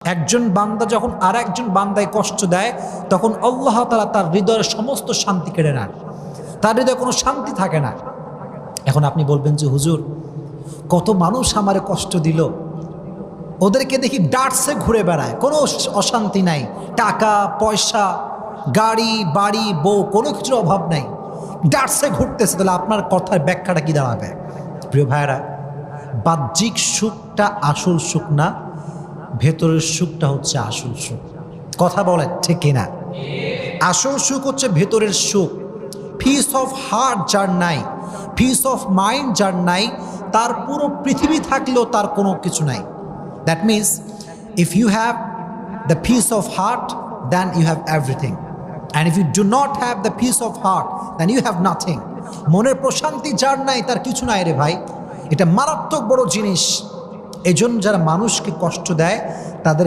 একজন বান্দা যখন আর একজন বান্দায় কষ্ট দেয় তখন আল্লাহ তাআলা তার হৃদয়ের সমস্ত শান্তি কেড়ে নেন, তার হৃদয়ে কোনো শান্তি থাকে না। এখন আপনি বলবেন যে হুজুর, কত মানুষ আমারে কষ্ট দিল, ওদেরকে দেখি ডাটসে ঘুরে বেড়ায়, কোনো অশান্তি নাই, টাকা পয়সা গাড়ি বাড়ি বউ কোনো কিছুর অভাব নাই, ডাটসে ঘুরতেছে, তাহলে আপনার কথার ব্যাখ্যাটা কি দাঁড়াবে? প্রিয় ভাইয়েরা, বাহ্যিক সুখটা আসল সুখ না, ভেতরের সুখটা হচ্ছে আসল সুখ। কথা বলেন ঠিক কিনা? আসল সুখ হচ্ছে ভেতরের সুখ। পিস অফ হার্ট যার নাই, পিস অফ মাইন্ড যার নাই, তার পুরো পৃথিবী থাকলেও তার কোনো কিছু নাই। That means if you have the peace of heart then you have everything, and if you do not have the peace of heart then you have nothing. মনের প্রশান্তি যার নাই তার কিছু নাই রে ভাই, এটা মারাত্মক বড় জিনিস। এজন্য যারা মানুষকে কষ্ট দেয় তাদের